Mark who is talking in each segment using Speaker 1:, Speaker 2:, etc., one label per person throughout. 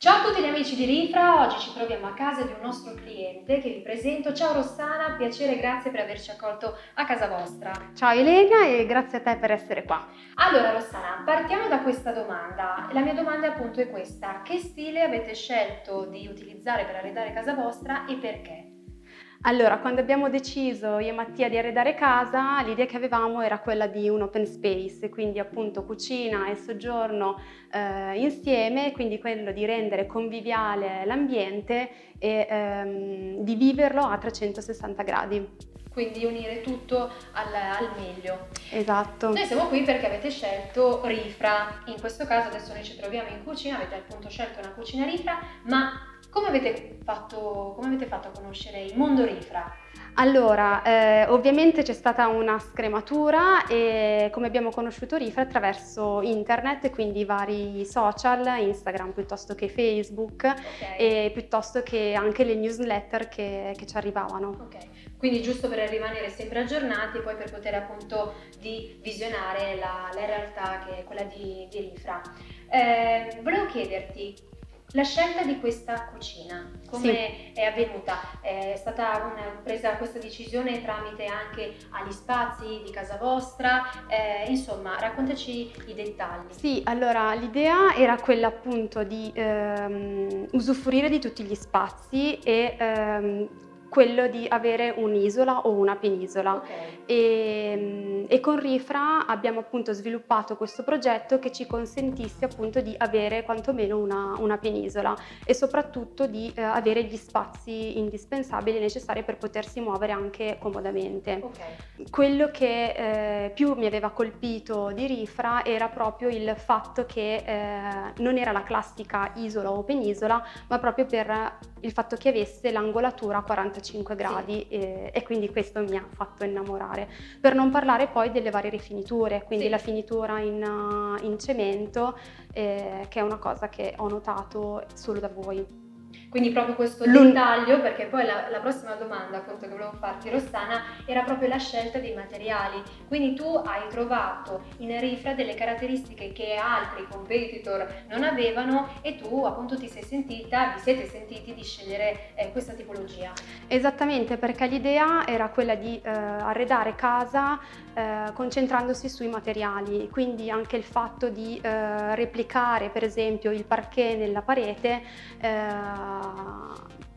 Speaker 1: Ciao a tutti gli amici di Rifra, oggi ci troviamo a casa di un nostro cliente che vi presento. Ciao Rossana, piacere, grazie per averci accolto a casa vostra.
Speaker 2: Ciao Elena e grazie a te per essere qua.
Speaker 1: Allora Rossana, partiamo da questa domanda. La mia domanda appunto è questa: che stile avete scelto di utilizzare per arredare casa vostra e perché?
Speaker 2: Allora, quando abbiamo deciso io e Mattia di arredare casa, l'idea che avevamo era quella di un open space, quindi appunto cucina e soggiorno insieme, quindi quello di rendere conviviale l'ambiente e di viverlo a 360 gradi.
Speaker 1: Quindi unire tutto al meglio.
Speaker 2: Esatto.
Speaker 1: Noi siamo qui perché avete scelto Rifra, in questo caso adesso noi ci troviamo in cucina, avete appunto scelto una cucina Rifra, ma come avete fatto a conoscere il mondo Rifra?
Speaker 2: Allora, ovviamente c'è stata una scrematura e come abbiamo conosciuto Rifra attraverso internet, quindi i vari social, Instagram piuttosto che Facebook e piuttosto che anche le newsletter che ci arrivavano.
Speaker 1: Ok, quindi giusto per rimanere sempre aggiornati e poi per poter appunto di visionare la realtà che è quella di Rifra. Volevo chiederti, la scelta di questa cucina, come è avvenuta? È stata presa questa decisione tramite anche agli spazi di casa vostra? Insomma, raccontaci i dettagli.
Speaker 2: Sì, allora l'idea era quella appunto di usufruire di tutti gli spazi e quello di avere un'isola o una penisola.
Speaker 1: Ok.
Speaker 2: E con Rifra abbiamo appunto sviluppato questo progetto che ci consentisse appunto di avere quantomeno una penisola e soprattutto di avere gli spazi indispensabili e necessari per potersi muovere anche comodamente.
Speaker 1: Ok.
Speaker 2: Quello che più mi aveva colpito di Rifra era proprio il fatto che non era la classica isola o penisola, ma proprio per il fatto che avesse l'angolatura a 45 gradi e quindi questo mi ha fatto innamorare. Per non parlare poi delle varie rifiniture, quindi la finitura in cemento, che è una cosa che ho notato solo da voi.
Speaker 1: Quindi proprio questo dettaglio, perché poi la prossima domanda appunto che volevo farti, Rossana, era proprio la scelta dei materiali. Quindi tu hai trovato in Rifra delle caratteristiche che altri competitor non avevano e tu appunto vi siete sentiti di scegliere questa tipologia.
Speaker 2: Esattamente, perché l'idea era quella di arredare casa concentrandosi sui materiali, quindi anche il fatto di replicare per esempio il parquet nella parete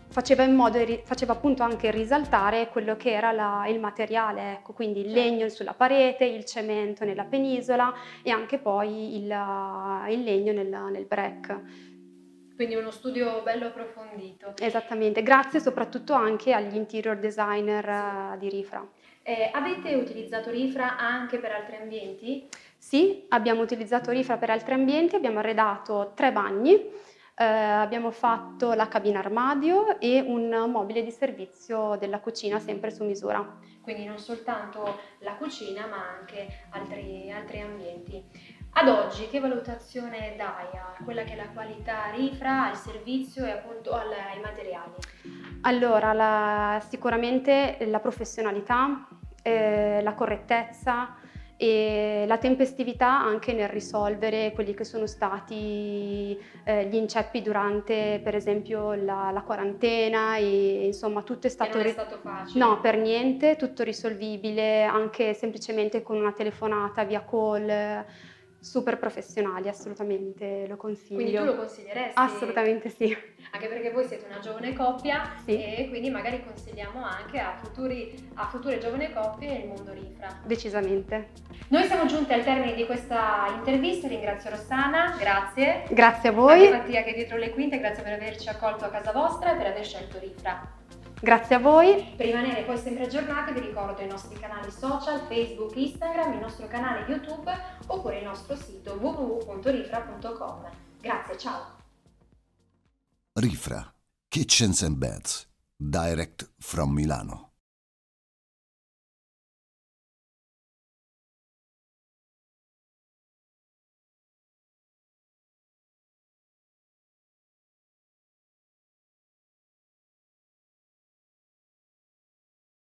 Speaker 2: faceva appunto anche risaltare quello che era il materiale, ecco, quindi il legno sulla parete, il cemento nella penisola e anche poi il legno nel break.
Speaker 1: Quindi uno studio bello approfondito.
Speaker 2: Esattamente, grazie soprattutto anche agli interior designer di Rifra.
Speaker 1: Avete utilizzato Rifra anche per altri ambienti?
Speaker 2: Sì, abbiamo utilizzato Rifra per altri ambienti, abbiamo arredato 3 bagni, abbiamo fatto la cabina armadio e un mobile di servizio della cucina sempre su misura.
Speaker 1: Quindi non soltanto la cucina ma anche altri ambienti. Ad oggi che valutazione dai a quella che è la qualità Rifra, al servizio e appunto ai materiali?
Speaker 2: Allora, sicuramente la professionalità, la correttezza e la tempestività anche nel risolvere quelli che sono stati gli inceppi durante per esempio la quarantena e insomma tutto è stato...
Speaker 1: non è stato facile?
Speaker 2: No, per niente, tutto risolvibile anche semplicemente con una telefonata via call, super professionali, assolutamente lo consiglio.
Speaker 1: Quindi tu lo consiglieresti?
Speaker 2: Assolutamente sì.
Speaker 1: Anche perché voi siete una giovane coppia
Speaker 2: Sì.
Speaker 1: e quindi magari consigliamo anche a future giovani coppie il mondo Rifra.
Speaker 2: Decisamente.
Speaker 1: Noi siamo giunti al termine di questa intervista, ringrazio Rossana, grazie.
Speaker 2: Grazie a voi.
Speaker 1: Anche Mattia che è dietro le quinte, grazie per averci accolto a casa vostra e per aver scelto Rifra.
Speaker 2: Grazie a voi.
Speaker 1: Per rimanere poi sempre aggiornati vi ricordo i nostri canali social, Facebook, Instagram, il nostro canale YouTube oppure il nostro sito www.rifra.com. Grazie, ciao!
Speaker 3: Rifra Kitchens and Beds, direct from Milano.